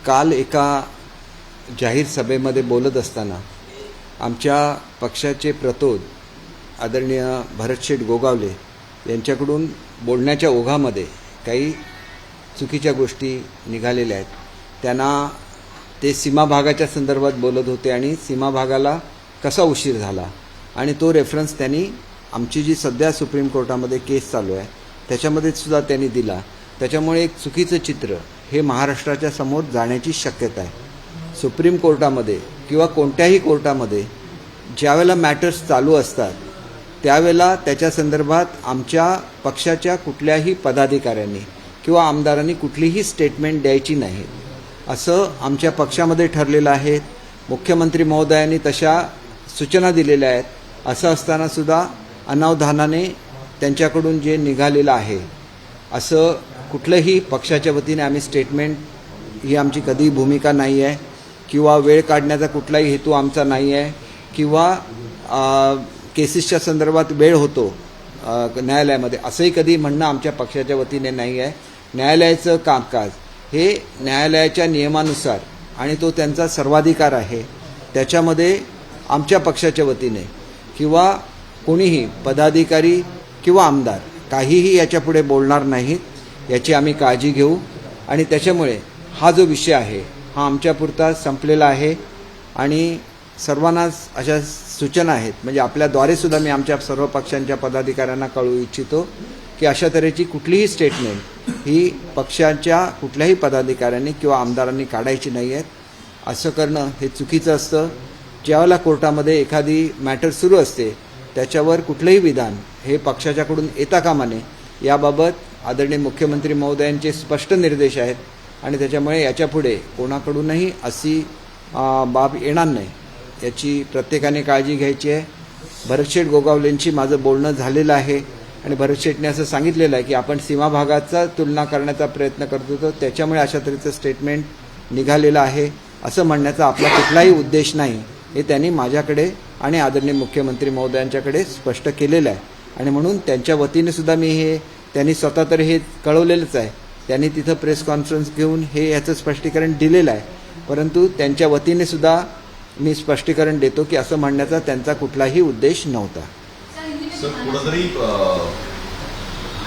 काल एका जाहीर सभेमध्ये बोलत असताना आमच्या पक्षाचे प्रतोद आदरणीय भरतशेठ गोगावले यांच्याकडून बोलण्याच्या ओघामध्ये काही चुकीच्या गोष्टी निघालेल्या आहेत. त्यांना ते सीमा भागाच्या संदर्भात बोलत होते आणि सीमा भागाला कसा उशीर झाला आणि तो रेफरन्स त्यांनी आमची जी सध्या सुप्रीम कोर्टामध्ये केस चालू आहे त्याच्यामध्ये सुद्धा त्यांनी दिला. त्याच्यामुळे एक चुकीचं चित्र हे महाराष्ट्राच्या समोर जाण्याची शक्यता आहे. सुप्रीम कोर्टामध्ये किंवा कोणत्याही कोर्टामध्ये ज्यावेळेला मॅटर्स चालू असतात त्यावेळेला त्याच्या संदर्भात आमच्या पक्षाच्या कुठल्याही पदाधिकाऱ्यांनी किंवा आमदारांनी कुठलीही स्टेटमेंट द्यायची नाही असं आमच्या पक्षामध्ये ठरलेलं आहे. मुख्यमंत्री महोदयांनी तशा सूचना दिलेल्या आहेत. असं असताना सुद्धा अनावधानाने त्यांच्याकडून जे निघालेलं आहे असं कुठलंही पक्षाच्या वतीने आम्ही स्टेटमेंट ही आमची कधी भूमिका नाही आहे किंवा वेळ काढण्याचा कुठलाही हेतू आमचा नाही आहे किंवा केसेसच्या संदर्भात वेळ होतो न्यायालयामध्ये असंही कधी म्हणणं आमच्या पक्षाच्या वतीने नाही आहे. न्यायालयाचं कामकाज हे न्यायालयाच्या नियमानुसार आणि तो त्यांचा सर्वाधिकार आहे. त्याच्यामध्ये आमच्या पक्षाच्या वतीने किंवा कोणीही पदाधिकारी किंवा आमदार काहीही याच्यापुढे बोलणार नाहीत याची आम्ही काळजी घेऊ आणि त्याच्यामुळे हा जो विषय आहे हा आमच्यापुरता संपलेला आहे आणि सर्वांनाच अशा सूचना आहेत म्हणजे आपल्याद्वारे सुद्धा मी आमच्या सर्व पक्षांच्या पदाधिकाऱ्यांना कळवू इच्छितो की अशा तऱ्हेची कुठलीही स्टेटमेंट ही पक्षाच्या कुठल्याही पदाधिकाऱ्यांनी किंवा आमदारांनी काढायची नाही आहेत. असं करणं हे चुकीचं असतं. ज्यावेळेला कोर्टामध्ये एखादी मॅटर सुरू असते त्याच्यावर कुठलंही विधान हे पक्षाच्याकडून येता कामा नये याबाबत आदरणीय मुख्यमंत्री महोदयांचे स्पष्ट निर्देश आहेत आणि त्याच्यामुळे याच्यापुढे कोणाकडूनही अशी बाब येणार नाही याची प्रत्येकाने काळजी घ्यायची आहे. भरतशेठ गोगावलेंशी माझं बोलणं झालेलं आहे आणि भरतशेठने असं सांगितलेलं आहे की आपण सीमा भागाचा तुलना करण्याचा प्रयत्न करत होतो त्याच्यामुळे अशा तऱ्हेचं स्टेटमेंट निघालेलं आहे असं म्हणण्याचा आपला कुठलाही उद्देश नाही हे त्यांनी माझ्याकडे आणि आदरणीय मुख्यमंत्री महोदयांच्याकडे स्पष्ट केलेलं आहे आणि म्हणून त्यांच्या वतीने सुद्धा मी हे त्यांनी स्वतः तर हे कळवलेलंच आहे. त्यांनी तिथं प्रेस कॉन्फरन्स घेऊन हे याचं स्पष्टीकरण दिलेलं आहे. परंतु त्यांच्या वतीने सुद्धा मी स्पष्टीकरण देतो की असं म्हणण्याचा त्यांचा कुठलाही उद्देश नव्हता. सर कुठंतरी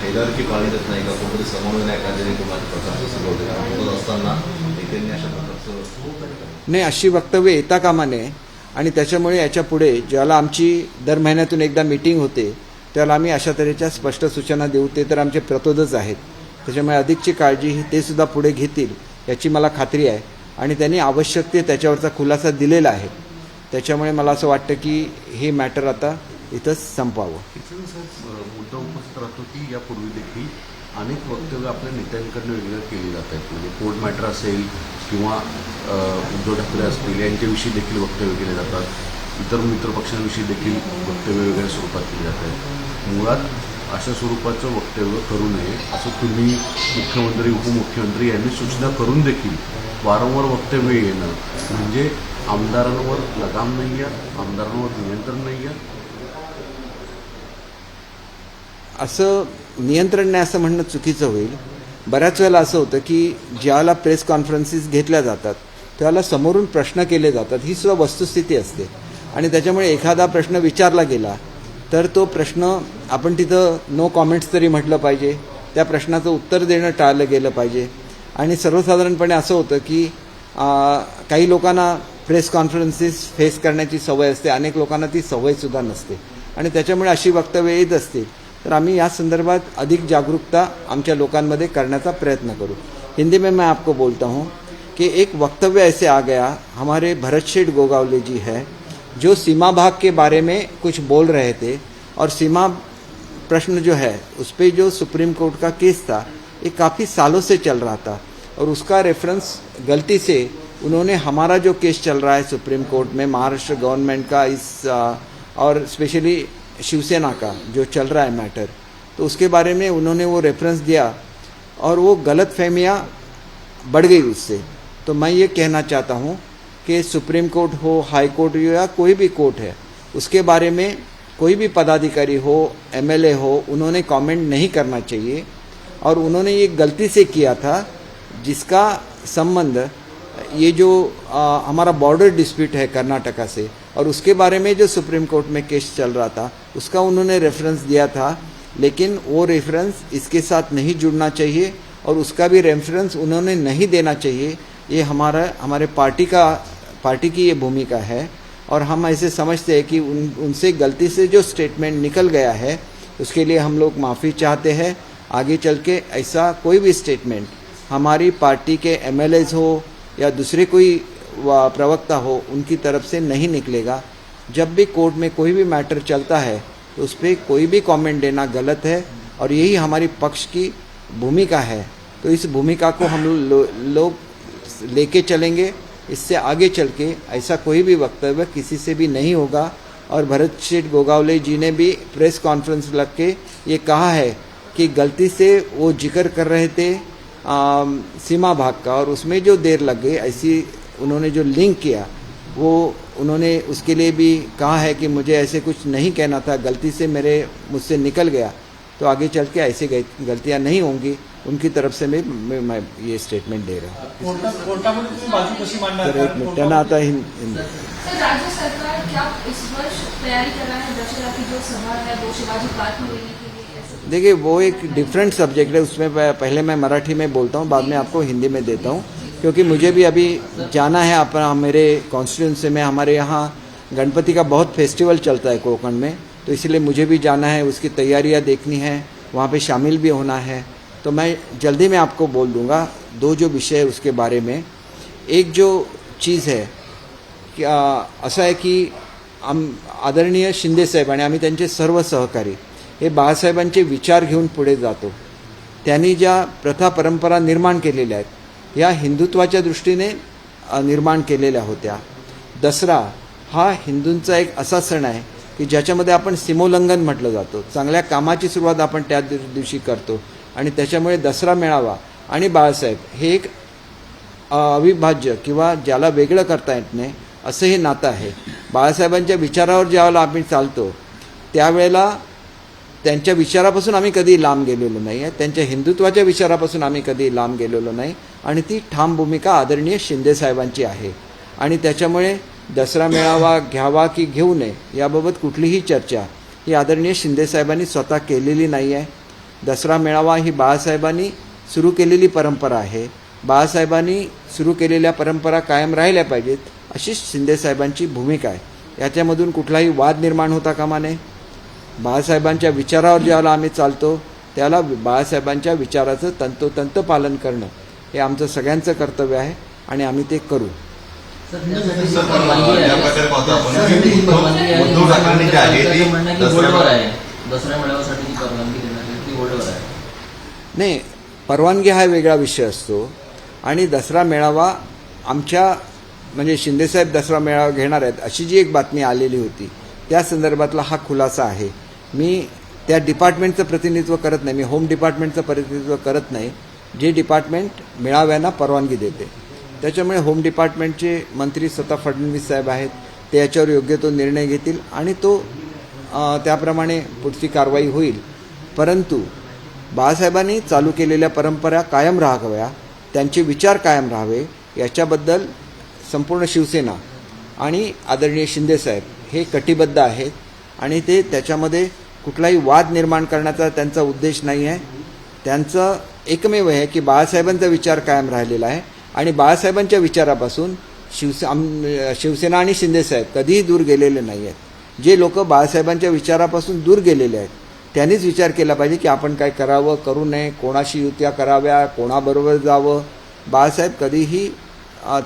हैदराबादची पाळणी देत नाही का कोणतरी समन्वय नाही का जेणेकरून प्रकारचं सगळं होते कारण असताना नेत्यांनी अशा प्रकारचं नाही अशी वक्तव्य येता कामा नये आणि त्याच्यामुळे याच्या पुढे ज्याला आमची दर महिन्यातून एकदा मीटिंग होते त्याला आम्ही अशा तऱ्हेच्या स्पष्ट सूचना देऊ. ते तर आमचे प्रतोदच आहेत. त्याच्यामुळे अधिकची काळजी ते सुद्धा पुढे घेतील याची मला खात्री आहे आणि त्यांनी आवश्यक ते त्याच्यावरचा खुलासा दिलेला आहे. त्याच्यामुळे मला असं वाटतं की हे मॅटर आता इथंच संपावं. मुद्दा उपस्थित राहतो की यापूर्वी देखील अनेक वक्तव्य आपल्या नेत्यांकडून वेगवेगळं केली जात आहेत म्हणजे कोर्ट मॅटर असेल किंवा उद्धव ठाकरे असतील यांच्याविषयी देखील वक्तव्य केले जातात. इतर मित्रपक्षांविषयी देखील वक्तव्य वेगळ्या स्वरूपात केली जात आहेत. मुळात अशा स्वरूपाचं वक्तव्य करू नये असं तुम्ही मुख्यमंत्री उपमुख्यमंत्री यांनी सूचना करून देखील वारंवार वक्तव्य येणं म्हणजे आमदारांवर लगाम नाही आहे, आमदारांवर नियंत्रण नाही आहे. असं नियंत्रण नाही असं म्हणणं चुकीचं होईल. बऱ्याच वेळेला असं होतं की ज्यावेळेला प्रेस कॉन्फरन्सेस घेतल्या जातात त्यावेळेला समोरून प्रश्न केले जातात ही सुद्धा वस्तुस्थिती असते आणि त्याच्यामुळे एखादा प्रश्न विचारला गेला तर तो प्रश्न आपण तिथं नो कॉमेंट्स तरी म्हटलं पाहिजे. त्या प्रश्नाचं उत्तर देणं टाळलं गेलं पाहिजे आणि सर्वसाधारणपणे असं होतं की काही लोकांना प्रेस कॉन्फरन्सेस फेस करण्याची सवय असते अनेक लोकांना ती सवयसुद्धा नसते आणि त्याच्यामुळे अशी वक्तव्य येत असतील तर आम्ही या संदर्भात अधिक जागरूकता आमच्या लोकांमध्ये करण्याचा प्रयत्न करूँ. हिंदी में मैं आपको बोलता हूँ कि एक वक्तव्य ऐसे आ गया हमारे भरतशेठ गोगावले जी है जो सीमा भाग के बारे में कुछ बोल रहे थे और सीमा प्रश्न जो है उस पर जो सुप्रीम कोर्ट का केस था ये काफ़ी सालों से चल रहा था और उसका रेफरेंस गलती से उन्होंने हमारा जो केस चल रहा है सुप्रीम कोर्ट में महाराष्ट्र गवर्नमेंट का इस और स्पेशली शिवसेना का जो चल रहा है मैटर तो उसके बारे में उन्होंने वो रेफरेंस दिया और वो गलतफहमियाँ बढ़ गई उससे. तो मैं ये कहना चाहता हूँ कि सुप्रीम कोर्ट हो हाई कोर्ट हो या कोई भी कोर्ट है उसके बारे में कोई भी पदाधिकारी हो एमएलए हो उन्होंने कमेंट नहीं करना चाहिए और उन्होंने ये गलती से किया था जिसका संबंध ये जो हमारा बॉर्डर डिस्प्यूट है कर्नाटका से, और उसके बारे में जो सुप्रीम कोर्ट में केस चल रहा था उसका उन्होंने रेफरेंस दिया था, लेकिन वो रेफरेंस इसके साथ नहीं जुड़ना चाहिए और उसका भी रेफरेंस उन्होंने नहीं देना चाहिए। ये हमारे पार्टी की ये भूमिका है और हम ऐसे समझते हैं कि उनसे गलती से जो स्टेटमेंट निकल गया है उसके लिए हम लोग माफ़ी चाहते हैं। आगे चल के ऐसा कोई भी स्टेटमेंट हमारी पार्टी के MLAs हो या दूसरे कोई प्रवक्ता हो उनकी तरफ से नहीं निकलेगा। जब भी कोर्ट में कोई भी मैटर चलता है तो उस पर कोई भी कमेंट देना गलत है और यही हमारी पक्ष की भूमिका है। तो इस भूमिका को हम लोग लेके चलेंगे। इससे आगे चल के ऐसा कोई भी वक्तव्य किसी से भी नहीं होगा। और भरत शेठ गोगावले जी ने भी प्रेस कॉन्फ्रेंस लग के ये कहा है कि गलती से वो जिक्र कर रहे थे सीमा भाग का और उसमें जो देर लग गई, ऐसी उन्होंने जो लिंक किया वो उन्होंने उसके लिए भी कहा है कि मुझे ऐसे कुछ नहीं कहना था, गलती से मुझसे निकल गया। तो आगे चल के ऐसी गलतियां नहीं होंगी, उनकी तरफ से मैं ये स्टेटमेंट दे रहा हूँ। कोर्टामध्ये तुम्ही बाजू कशी मांडणार? तर एक मिनिट, त्यांना आता सर, राज्य सरकार क्या इस वर्ष तैयारी कर रहा है दशहरा की जो सभा है वो शिवाजी पार्क में लेने के लिए? कैसे? देखिए, वो एक डिफरेंट सब्जेक्ट है, उसमें पहले मैं मराठी में बोलता हूँ, बाद में आपको हिंदी में देता हूँ, क्योंकि मुझे भी अभी जाना है अपना मेरे कॉन्स्टिट्यूंसी में। हमारे यहाँ गणपति का बहुत फेस्टिवल चलता है कोकण में, तो इसलिए मुझे भी जाना है, उसकी तैयारियाँ देखनी है, वहाँ पे शामिल भी होना है। तो मैं जल्दी में आपको बोल दूंगा दो जो विषय है उसके बारे में। एक जो चीज़ है की असं आहे की आदरणीय शिंदे साहेब आणि आम्ही त्यांचे सर्व सहकारी हे बाळासाहेबांचे विचार घेऊन पुढे जातो। त्यांनी ज्या प्रथा परंपरा निर्माण केलेल्या आहेत या हिंदुत्वाच्या दृष्टीने निर्माण केलेल्या होत्या। दसरा हा हिंदूंचा एक असा सण आहे की ज्याच्यामध्ये आपण सीमोल्लंघन म्हटलं जातो, चांगल्या कामाची सुरुवात आपण त्या दिवशी करतो आणि त्याच्यामुळे दसरा मेळावा आणि बाळासाहेब हे एक अविभाज्य किंवा ज्याला वेगळं करता येत नाही असं हे नातं आहे। बाळासाहेबांच्या विचारावर ज्यावेळेला आम्ही चालतो त्यावेळेला त्यांच्या विचारापासून आम्ही कधी लांब गेलेलो नाही आहे, त्यांच्या हिंदुत्वाच्या विचारापासून आम्ही कधी लांब गेलेलो नाही आणि ती ठाम भूमिका आदरणीय शिंदे साहेबांची आहे। आणि त्याच्यामुळे दसरा मेळावा घ्यावा की घेऊ नये याबाबत कुठलीही चर्चा ही आदरणीय शिंदे साहेबांनी स्वतः केलेली नाही आहे। दसरा मेळावा ही बाळासाहेबांनी सुरू केलेली परंपरा आहे, बाळासाहेबांनी सुरू केलेल्या परंपरा कायम राहिल्या पाहिजेत अशी शिंदे साहेबांची भूमिका आहे। याच्यामधून कुठलाही वाद निर्माण होता कामा नये। बाळासाहेबांच्या विचारावर ज्यावेळेला आम्ही चालतो त्याला बाळासाहेबांच्या विचाराचं तंतोतंत पालन करणं हे आमचं सगळ्यांचं कर्तव्य आहे आणि आम्ही ते करू। ज्या प्रकारे पाहतो आपण की उद्धव ठाकरेंनी जे आहे ते दसऱ्या मेळाव्यासाठी परवानगी देण्यात ती ओढवर आहे। नाही, परवानगी हा वेगळा विषय असतो आणि दसरा मेळावा आमच्या म्हणजे शिंदेसाहेब दसरा मेळावा घेणार आहेत अशी जी एक बातमी आलेली होती त्या संदर्भातला हा खुलासा आहे। मी त्या डिपार्टमेंटचं प्रतिनिधित्व करत नाही, मी होम डिपार्टमेंटचं प्रतिनिधित्व करत नाही, जे डिपार्टमेंट मेळाव्यांना परवानगी देते। त्याच्यामुळे होम डिपार्टमेंटचे मंत्री स्वतः फडणवीस साहेब आहेत, ते याच्यावर योग्य तो निर्णय घेतील आणि तो त्याप्रमाणे पुढची कारवाई होईल। परंतु बाळासाहेबांनी चालू केलेल्या परंपरा कायम राहाव्या, त्यांचे विचार कायम राहावे याच्याबद्दल संपूर्ण शिवसेना आणि आदरणीय शिंदेसाहेब हे कटिबद्ध आहेत आणि ते त्याच्यामध्ये कुठलाही वाद निर्माण करण्याचा त्यांचा उद्देश नाही आहे। त्यांचं एकमेव आहे की बाळासाहेबांचा विचार कायम राहिलेला आहे आणि बाळासाहेबांच्या विचारापासून शिवसेना आणि शिंदेसाहेब कधीही दूर गेलेले नाही आहेत। जे लोक बाळासाहेबांच्या विचारापासून दूर गेलेले आहेत त्यांनीच विचार केला पाहिजे की आपण काय करावं, करू नये, कोणाशी युत्या कराव्या, कोणाबरोबर जावं। बाळासाहेब कधीही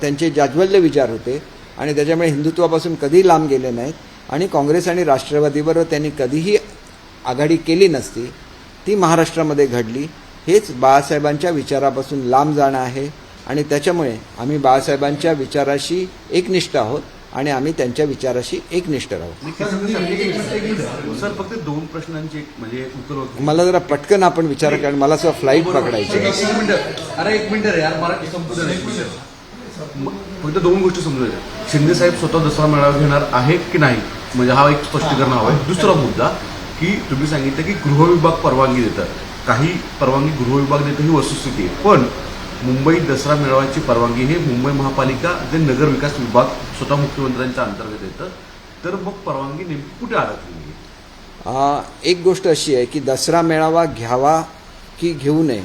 त्यांचे जाज्वल्य विचार होते आणि त्याच्यामुळे हिंदुत्वापासून कधीही लांब गेले नाहीत आणि काँग्रेस आणि राष्ट्रवादीबरोबर त्यांनी कधीही आघाडी केली नसती, ती महाराष्ट्रामध्ये घडली। हेच बाळासाहेबांच्या विचारापासून लांब जाणं आहे आणि त्याच्यामुळे आम्ही बाळासाहेबांच्या विचाराशी एकनिष्ठ आहोत आणि आम्ही त्यांच्या विचाराशी एकनिष्ठ राहू। सर, फक्त दोन प्रश्नांची म्हणजे उत्तर होतं। मला जरा पटकन आपण विचार करा, मला सुद्धा फ्लाईट पकडायची आहे। एक मिनिट रे यार, मराठी संपूर्ण फक्त दोन गोष्टी समजायच्या। शिंदे साहेब स्वतः दसरा मेळावा घेणार आहेत की नाही म्हणजे हा एक स्पष्टीकरण हवं आहे। दुसरा मुद्दा की तुम्ही सांगितलं की गृह विभाग परवानगी देतात, काही परवानगी गृह विभाग देतं ही वस्तुस्थिती आहे, पण मुंबई दसरा मेळाव्याची परवानगी हे मुंबई महापालिका जे नगर विकास विभाग स्वतः मुख्यमंत्र्यांच्या अंतर्गत येतं, तर मग परवानगी नेमकी कुठे अडकली? एक गोष्ट अशी आहे की दसरा मेळावा घ्यावा की घेऊ नये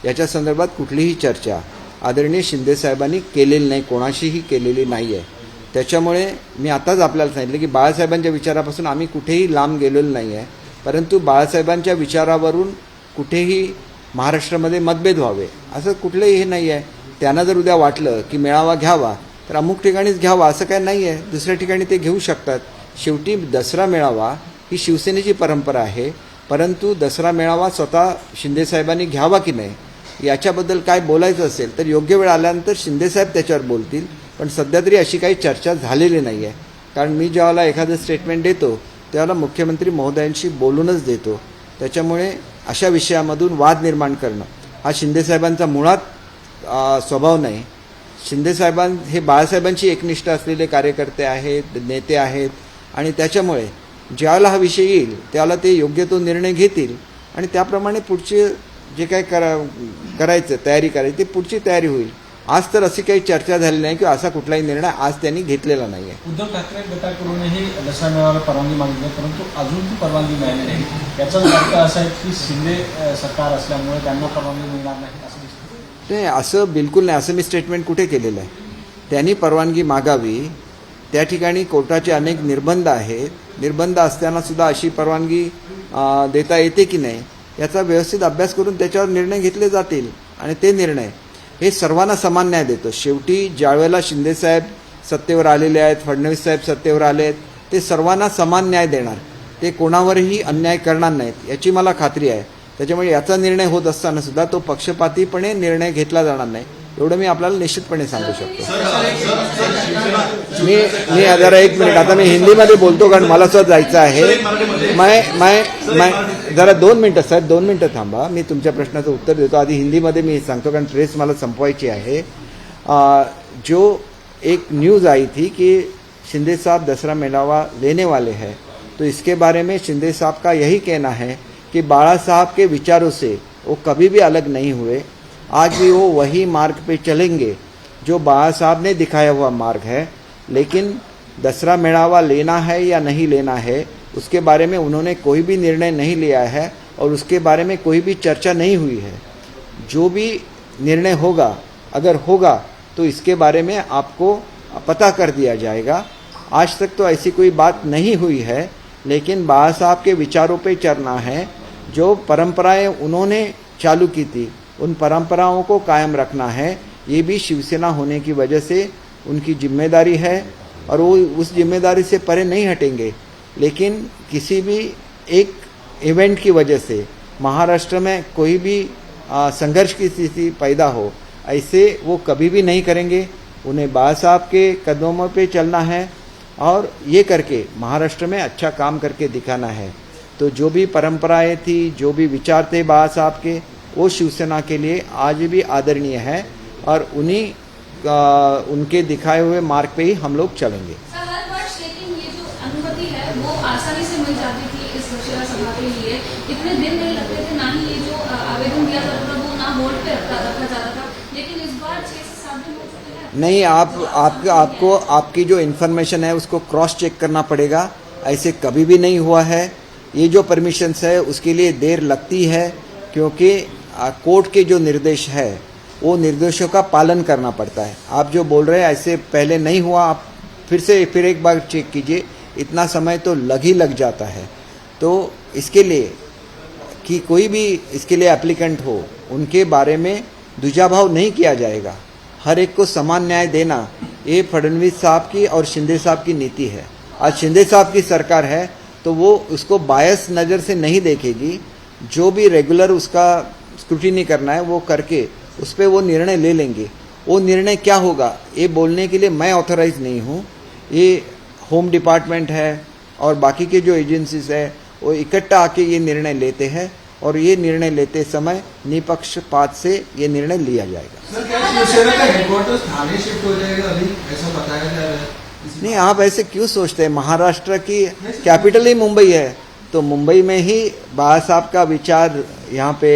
याच्या संदर्भात कुठलीही चर्चा आदरणीय शिंदेसाहेबांनी केलेली नाही, कोणाशीही केलेली नाही आहे. त्याच्यामुळे मी आताच आपल्याला सांगितलं की बाळासाहेबांच्या विचारापासून आम्ही कुठेही लांब गेलेलो नाही आहे, परंतु बाळासाहेबांच्या विचारावरून कुठेही महाराष्ट्रामध्ये मतभेद व्हावे असं कुठलंही हे नाही आहे. त्यांना जर उद्या वाटलं की मेळावा घ्यावा तर अमुक ठिकाणीच घ्यावा असं काय नाही आहे, दुसऱ्या ठिकाणी ते घेऊ शकतात. शेवटी दसरा मेळावा ही शिवसेनेची परंपरा आहे, परंतु दसरा मेळावा स्वतः शिंदेसाहेबांनी घ्यावा की नाही याच्याबद्दल काय बोलायचं असेल तर योग्य वेळ आल्यानंतर शिंदेसाहेब त्याच्यावर बोलतील. पण सध्या तरी अशी काही चर्चा झालेली नाही आहे, कारण मी ज्यावेळेला एखादं स्टेटमेंट देतो त्यावेळेला मुख्यमंत्री महोदयांशी बोलूनच देतो. त्याच्यामुळे अशा विषयामधून वाद निर्माण करणं हा शिंदेसाहेबांचा मुळात स्वभाव नाही. शिंदेसाहेबां हे बाळासाहेबांची एकनिष्ठ असलेले कार्यकर्ते आहेत, नेते आहेत, आणि त्याच्यामुळे ज्यावेळेला हा विषय येईल त्यावेळेला ते योग्य तो निर्णय घेतील आणि त्याप्रमाणे पुढचे जे काय करायचं तयारी करायची ती पुढची तयारी होईल. आज तर अशी काही चर्चा झालेली नाही किंवा असा कुठलाही निर्णय आज त्यांनी घेतलेला नाही आहे. उद्धव ठाकरे गटाकडूनही दसरा मेळाव्याला परवानगी मागितली, परंतु अजून ती परवानगी मिळाली नाही. याचा अर्थ असा आहे की शिंदे सरकार असल्यामुळे त्यांना परवानगी मिळणार नाही असं दिसतं. नाही, असं बिलकुल नाही. असं मी स्टेटमेंट कुठे केलेलं आहे? त्यांनी परवानगी मागावी, त्या ठिकाणी कोर्टाचे अनेक निर्बंध आहेत. निर्बंध असताना सुद्धा अशी परवानगी देता येते की नाही याचा व्यवस्थित अभ्यास करून त्याच्यावर निर्णय घेतले जातील आणि ते निर्णय हे सर्वांना समान न्याय देतो. शेवटी ज्यावेळेला शिंदेसाहेब सत्तेवर आलेले आहेत, फडणवीस साहेब सत्तेवर आले आहेत, ते सर्वांना समान न्याय देणार, ते कोणावरही अन्याय करणार नाहीत याची मला खात्री आहे. त्याच्यामुळे याचा निर्णय होत असताना सुद्धा तो पक्षपातीपणे निर्णय घेतला जाणार नाही एवढं मी आपल्याला निश्चितपणे सांगू शकतो. मी जरा एक मिनिट, आता मी हिंदीमध्ये बोलतो कारण मला सुद्धा जायचं आहे. मैं जरा 2 मिनिटं साहेब, 2 मिनिटं थांबा, मी तुमच्या प्रश्नाचं उत्तर देतो. आधी हिंदीमध्ये मी सांगतो कारण प्रेस मला संपवायची आहे. जो एक न्यूज़ आई थी कि शिंदे साहब दसरा मेलावा लेने वाले हैं, तो इसके बारे में शिंदे साहब का यही कहना है कि बाला साहब के विचारों से वो कभी भी अलग नहीं हुए, आज भी वो वही मार्ग पे चलेंगे जो बाला साहब ने दिखाया हुआ मार्ग है. लेकिन दसरा मेळावा लेना है या नहीं लेना है उसके बारे में उन्होंने कोई भी निर्णय नहीं लिया है और उसके बारे में कोई भी चर्चा नहीं हुई है. जो भी निर्णय होगा, अगर होगा तो इसके बारे में आपको पता कर दिया जाएगा. आज तक तो ऐसी कोई बात नहीं हुई है, लेकिन बाला साहब के विचारों पे चलना है. जो परंपराएं उन्होंने चालू की थी उन परंपराओं को कायम रखना है. ये भी शिवसेना होने की वजह से उनकी जिम्मेदारी है और वो उस जिम्मेदारी से परे नहीं हटेंगे. लेकिन किसी भी एक इवेंट की वजह से महाराष्ट्र में कोई भी संघर्ष की स्थिति पैदा हो, ऐसे वो कभी भी नहीं करेंगे. उन्हें बाला साहब के कदमों पे चलना है और ये करके महाराष्ट्र में अच्छा काम करके दिखाना है. तो जो भी परंपराएं थी, जो भी विचार थे बाला साहब के, वो शिवसेना के लिए आज भी आदरणीय है और उनके दिखाए हुए मार्ग पे ही हम लोग चलेंगे. सर, हर वर्ष लेकिन ये जो अनुमति है वो आसानी से मिल जाती थी इस दशहरा सभा के लिए, इतने दिन नहीं लगते थे, ना ही ये जो आवेदन दिया जाता था वो ना होल्ड पे रखा जाता था. लेकिन इस बार 6 से 7 दिन हो चुके हैं. नहीं, आपको आपकी जो इन्फॉर्मेशन है उसको क्रॉस चेक करना पड़ेगा. ऐसे कभी भी नहीं हुआ है. ये जो परमिशंस है उसके लिए देर लगती है क्योंकि कोर्ट के जो निर्देश है वो निर्देशों का पालन करना पड़ता है. आप जो बोल रहे हैं ऐसे पहले नहीं हुआ, आप फिर एक बार चेक कीजिए. इतना समय तो लग जाता है. तो इसके लिए कि कोई भी इसके लिए एप्लीकेंट हो उनके बारे में दुजाभाव नहीं किया जाएगा. हर एक को समान न्याय देना ये फडणवीस साहब की और शिंदे साहब की नीति है. आज शिंदे साहब की सरकार है तो वो उसको बायस नज़र से नहीं देखेगी. जो भी रेगुलर उसका स्क्रूटिनी करना है वो करके उस पर वो निर्णय ले लेंगे. वो निर्णय क्या होगा ये बोलने के लिए मैं ऑथराइज नहीं हूँ. ये होम डिपार्टमेंट है और बाकी के जो एजेंसीज है वो इकट्ठा आके ये निर्णय लेते हैं और ये निर्णय लेते समय निपक्षपात से ये निर्णय लिया जाएगा. सर, क्या शिवसेना का हेडक्वार्टर्स थाने शिफ्ट हो जाएगा अभी, ऐसा बताया जा रहा है? नहीं, आप ऐसे क्यों सोचते हैं? महाराष्ट्र की कैपिटल ही मुंबई है, तो मुंबई में ही बाला साहब का विचार यहाँ पे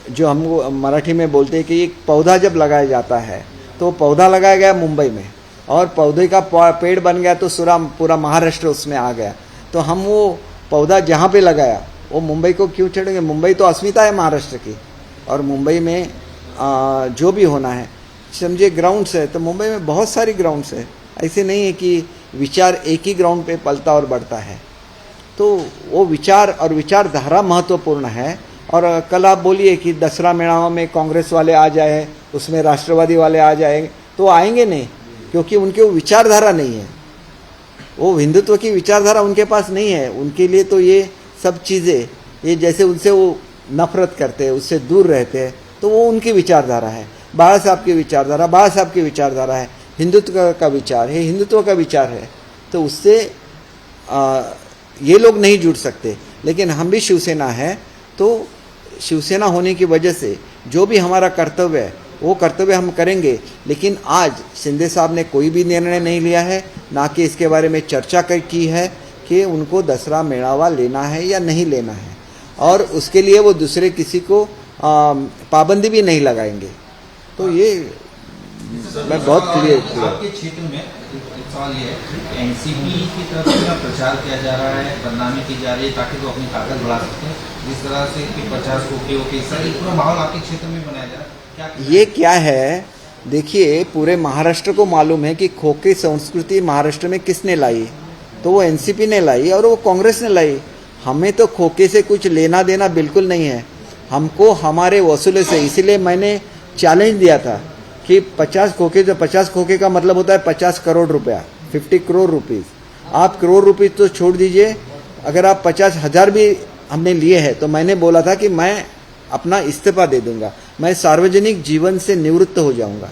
जो हम मराठी में बोलते हैं कि एक पौधा जब लगाया जाता है तो पौधा लगाया गया मुंबई में और पौधे का पेड़ बन गया तो पूरा महाराष्ट्र उसमें आ गया। तो हम वो पौधा जहाँ पे लगाया वो मुंबई को क्यों छोड़ेंगे? मुंबई तो अस्मिता है महाराष्ट्र की, और मुंबई में जो भी होना है, समझिए ग्राउंड्स है तो मुंबई में बहुत सारी ग्राउंड्स है। ऐसे नहीं है कि विचार एक ही ग्राउंड पे पलता और बढ़ता है। तो वो विचार और विचारधारा महत्वपूर्ण है। और कल आप बोलिए कि दसरा मेळावा में कांग्रेस वाले आ जाए, उसमें राष्ट्रवादी वाले आ जाए, तो आएंगे नहीं, क्योंकि उनके वो विचारधारा नहीं है, वो हिंदुत्व की विचारधारा उनके पास नहीं है। उनके लिए तो ये सब चीज़ें, ये जैसे उनसे वो नफरत करते हैं, उससे दूर रहते हैं, तो वो उनकी विचारधारा है। बाबा साहब की विचारधारा बाबा साहब की विचारधारा है, हिंदुत्व का विचार है, हिंदुत्व का विचार है। तो उससे ये लोग नहीं जुड़ सकते। लेकिन हम भी शिवसेना है, तो शिवसेना होने की वजह से जो भी हमारा कर्तव्य है वो कर्तव्य हम करेंगे। लेकिन आज शिंदे साहब ने कोई भी निर्णय नहीं लिया है, ना कि इसके बारे में चर्चा की है कि उनको दसरा मेळावा लेना है या नहीं लेना है, और उसके लिए वो दूसरे किसी को पाबंदी भी नहीं लगाएंगे। तो ये मैं बहुत क्लियर आपके क्षेत्र में एक सवाल ये है, एनसीपी की तरफ से ना प्रचार किया जा रहा है, बदनामी की जा रही है ताकि वो अपनी ताकत बढ़ा सकते हैं, जिस तरह से कि 50 ओके सर, ये पूरा माहौल आपके क्षेत्र में बनाया जा रहा है, ये क्या है? देखिए, पूरे महाराष्ट्र को मालूम है कि खोखे संस्कृति महाराष्ट्र में किसने लाई, तो वो एनसीपी ने लाई और वो कांग्रेस ने लाई। हमें तो खोखे से कुछ लेना देना बिल्कुल नहीं है, हमको हमारे वसूले से। इसीलिए मैंने चैलेंज दिया था कि 50 खोखे, जो 50 खोखे का मतलब होता है 50 करोड़ रुपया, 50 करोड़ रुपीज़। आप करोड़ रुपीज़ तो छोड़ दीजिए, अगर आप 50,000 भी हमने लिए हैं तो मैंने बोला था कि मैं अपना इस्तीफा दे दूंगा, मैं सार्वजनिक जीवन से निवृत्त हो जाऊंगा।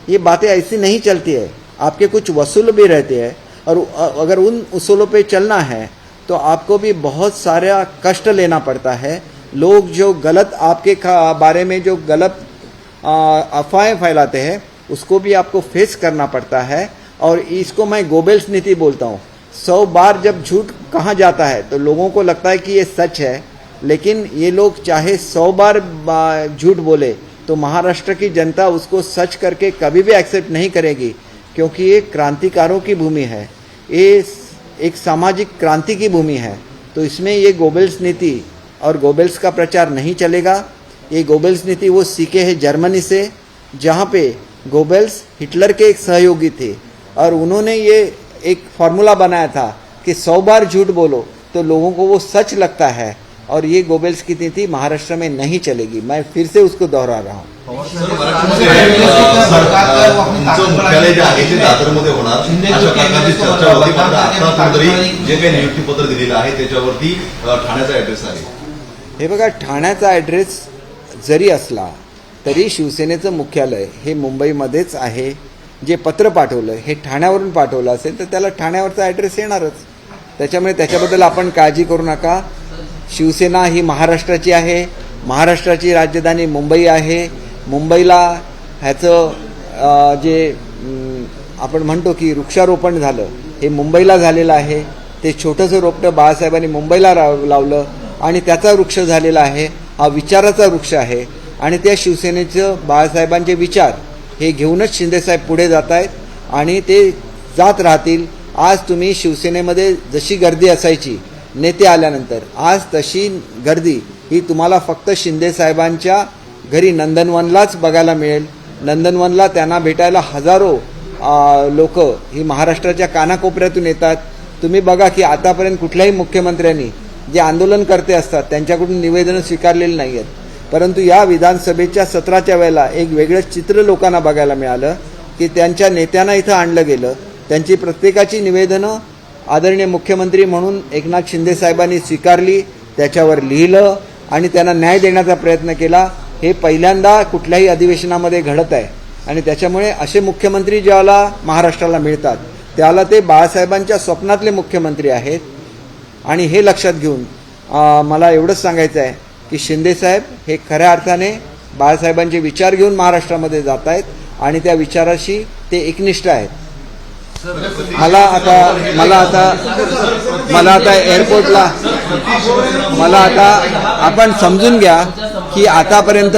ये बातें ऐसी नहीं चलती है, आपके कुछ वसूल भी रहते हैं, और अगर उन उसूलों पे चलना है तो आपको भी बहुत सारा कष्ट लेना पड़ता है। लोग जो गलत आपके बारे में जो गलत अफवाहें फैलाते हैं उसको भी आपको फेस करना पड़ता है। और इसको मैं गोबेल्स नीति बोलता हूँ। 100 बार जब झूठ कहा जाता है तो लोगों को लगता है कि ये सच है, लेकिन ये लोग चाहे 100 बार झूठ बोले तो महाराष्ट्र की जनता उसको सच करके कभी भी एक्सेप्ट नहीं करेगी, क्योंकि ये क्रांतिकारों की भूमि है, ये एक सामाजिक क्रांति की भूमि है। तो इसमें ये गोबेल्स नीति और गोबेल्स का प्रचार नहीं चलेगा। ये गोबेल्स नीति वो सीखे हैं जर्मनी से, जहाँ पे गोबेल्स हिटलर के एक सहयोगी थे और उन्होंने ये एक फॉर्मूला बनाया था कि 100 बार झूठ बोलो तो लोगों को वो सच लगता है, और ये गोबेल्स की नीति महाराष्ट्र में नहीं चलेगी। मैं फिर से उसको दोहरा रहा हूँ। मुख्यालय जे आहे ते दादरमध्ये होणार अशा प्रकारची चर्चा होती, मात्र आता कुठेतरी जे काही नियुक्तीपत्र दिलेलं आहे त्याच्यावरती ठाण्याचा ऍड्रेस आहे। हे बघा, ठाण्याचा ऍड्रेस जरी असला तरी शिवसेनेचं मुख्यालय हे मुंबईमध्येच आहे। जे पत्र पाठवलं हे ठाण्यावरून पाठवलं असेल तर त्याला ठाण्यावरचा ॲड्रेस येणारच। त्याच्यामुळे त्याच्याबद्दल आपण काळजी करू नका। शिवसेना ही महाराष्ट्राची आहे, महाराष्ट्राची राजधानी मुंबई आहे। मुंबईला ह्याचं जे आपण म्हणतो की वृक्षारोपण झालं हे मुंबईला झालेलं आहे। ते छोटंसं रोपटं बाळासाहेबांनी मुंबईला लावलं आणि त्याचा वृक्ष झालेला आहे। हा विचाराचा वृक्ष आहे आणि त्या शिवसेनेचं बाळासाहेबांचे विचार हे घेऊनच शिंदेसाहेब पुढे जात आहेत आणि ते जात राहतील। आज तुम्ही शिवसेनेमध्ये जशी गर्दी असायची नेते आल्यानंतर, आज तशी गर्दी ही तुम्हाला फक्त शिंदेसाहेबांच्या घरी नंदनवनलाच बघायला मिळेल। नंदनवनला त्यांना भेटायला हजारो लोक ही महाराष्ट्राच्या कानाकोपऱ्यातून येतात। तुम्ही बघा की आतापर्यंत कुठल्याही मुख्यमंत्र्यांनी जे आंदोलनकर्ते असतात त्यांच्याकडून निवेदनं स्वीकारलेली नाही आहेत, परंतु या विधानसभेच्या सत्राच्या वेळेला एक वेगळं चित्र लोकांना बघायला मिळालं की त्यांच्या नेत्यांना इथं आणलं गेलं। त्यांची प्रत्येकाची निवेदनं आदरणीय मुख्यमंत्री म्हणून एकनाथ शिंदे साहेबांनी स्वीकारली, त्याच्यावर लिहिलं आणि त्यांना न्याय देण्याचा प्रयत्न केला। हे पहिल्यांदा कुठल्याही अधिवेशनामध्ये घडत आहे आणि त्याच्यामुळे असे मुख्यमंत्री ज्याला महाराष्ट्राला मिळतात त्याला ते बाळासाहेबांच्या स्वप्नातले मुख्यमंत्री आहेत। आणि हे लक्षात घेऊन मला एवढंच सांगायचं आहे की शिंदेसाहेब हे खऱ्या अर्थाने बाळासाहेबांचे विचार घेऊन महाराष्ट्रामध्ये जात आहेत आणि त्या विचाराशी ते एकनिष्ठ आहेत। मला आता एअरपोर्टला आपण समजून घ्या की आतापर्यंत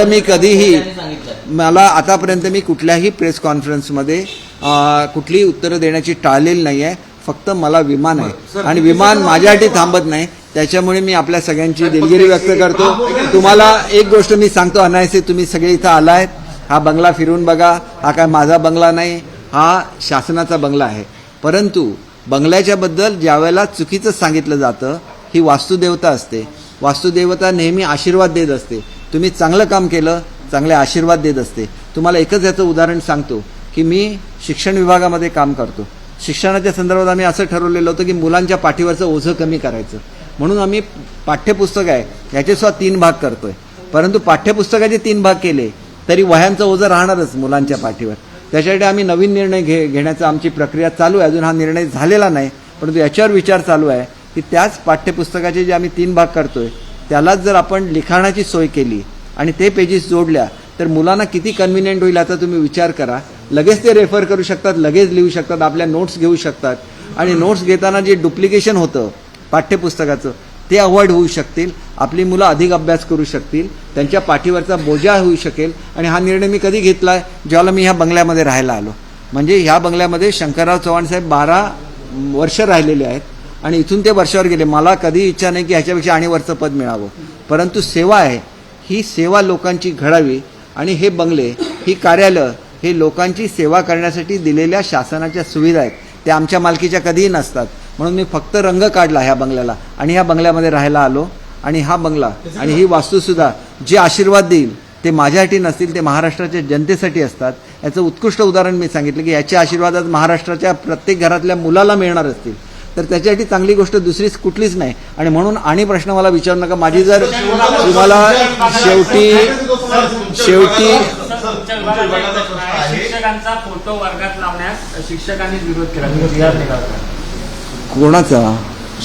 मी कुठल्याही प्रेस कॉन्फरन्समध्ये कुठलीही उत्तरं देण्याची टाळलेली नाही आहे. फक्त मला विमान आहे आणि विमान माझ्यासाठी थांबत नाही. त्याच्यामुळे मी आपल्या सगळ्यांची दिलगिरी व्यक्त करतो. तुम्हाला एक गोष्ट मी सांगतो अनायसे, तुम्ही सगळे इथं आलायत, हा बंगला फिरून बघा. हा काय माझा बंगला नाही, हा शासनाचा बंगला आहे. परंतु बंगल्याच्या बद्दल ज्यावेळेला चुकीचं सांगितलं जातं, ही वास्तुदेवता असते. वास्तुदेवता नेहमी आशीर्वाद देत असते. तुम्ही चांगलं काम केलं, चांगले आशीर्वाद देत असते. तुम्हाला एकच याचं उदाहरण सांगतो की मी शिक्षण विभागामध्ये काम करतो. शिक्षणाच्या संदर्भात आम्ही असं ठरवलेलं होतं की मुलांच्या पाठीवरचं ओझं कमी करायचं म्हणून आम्ही पाठ्यपुस्तक आहे याचे सुद्धा 3 भाग करतोय. परंतु पाठ्यपुस्तकाचे 3 भाग केले तरी वह्यांचं ओझं राहणारच मुलांच्या पाठीवर. त्याच्यासाठी आम्ही नवीन निर्णय घेण्याचा आमची प्रक्रिया चालू आहे. अजून हा निर्णय झालेला नाही, परंतु याच्यावर विचार चालू आहे की त्याच पाठ्यपुस्तकाचे जे आम्ही 3 भाग करतोय त्यालाच जर आपण लिखाणाची सोय केली आणि ते पेजेस जोडल्या तर मुलांना किती कन्व्हिनियंट होईल. आता तुम्ही विचार करा. लगेच ते रेफर करू शकतात, लगेच लिहू शकतात, आपल्या नोट्स घेऊ शकतात आणि नोट्स घेताना जे डुप्लिकेशन होतं पाठ्यपुस्तकाचं ते अवॉइड होऊ शकतील. आपली मुलं अधिक अभ्यास करू शकतील, त्यांच्या पाठीवरचा बोजा होऊ शकेल. आणि हा निर्णय मी कधी घेतला ज्यावेळेला मी ह्या बंगल्यामध्ये राहायला आलो. म्हणजे ह्या बंगल्यामध्ये शंकरराव चव्हाण साहेब 12 वर्ष राहिलेले आहेत आणि इथून ते वर्षावर गेले. मला कधी इच्छा नाही की ह्याच्यापेक्षा आणि वरचं पद मिळावं, परंतु सेवा आहे, ही सेवा लोकांची घडावी. आणि हे बंगले, ही कार्यालय हे लोकांची सेवा करण्यासाठी दिलेल्या शासनाच्या सुविधा आहेत. त्या आमच्या मालकीच्या कधीही नसतात. म्हणून मी फक्त रंग काढला ह्या बंगल्याला आणि ह्या बंगल्यामध्ये राहायला आलो. आणि हा बंगला आणि ही वास्तूसुद्धा जे आशीर्वाद देईल ते माझ्यासाठी नसतील, ते महाराष्ट्राच्या जनतेसाठी असतात. याचं उत्कृष्ट उदाहरण मी सांगितलं की याचे आशीर्वाद आज महाराष्ट्राच्या प्रत्येक घरातल्या मुलाला मिळणार असतील तर त्याच्यासाठी चांगली गोष्ट दुसरीच कुठलीच नाही. आणि म्हणून आणि प्रश्न मला विचारू नका. माझी जर तुम्हाला शेवटी शिक्षकांचा फोटो वर्गात लावण्यास शिक्षकांनी विरोध केला. कोणाचा?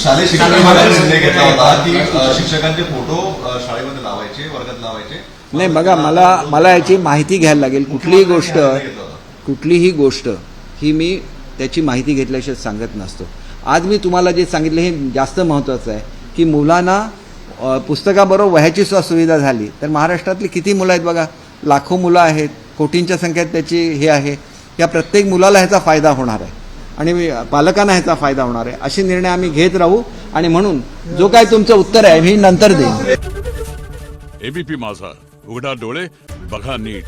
शालेय शिक्षण विभागाने निर्णय घेतला होता की शिक्षकांचे फोटो शाळेमध्ये लावायचे, वर्गात लावायचे. नाही बघा, मला याची माहिती घ्यायला लागेल. कुठलीही गोष्ट ही मी त्याची माहिती घेतल्याशिवाय सांगत नसतो. आज मी तुम्हाला जे सांगितलं हे जास्त महत्त्वाचं आहे की मुलांना पुस्तकाबरोबर वह्याची सुद्धा सुविधा झाली तर महाराष्ट्रातली किती मुलं आहेत बघा. लाखो मुलं आहेत, कोटींच्या संख्येत त्याची हे आहे. या प्रत्येक मुलाला ह्याचा फायदा होणार आहे आणि पालकांना ह्याचा फायदा होणार आहे. असे निर्णय आम्ही घेत राहू. आणि म्हणून जो काय तुमचं उत्तर आहे मी नंतर देईन. एबीपी माझा, उघडा डोळे बघा नीट.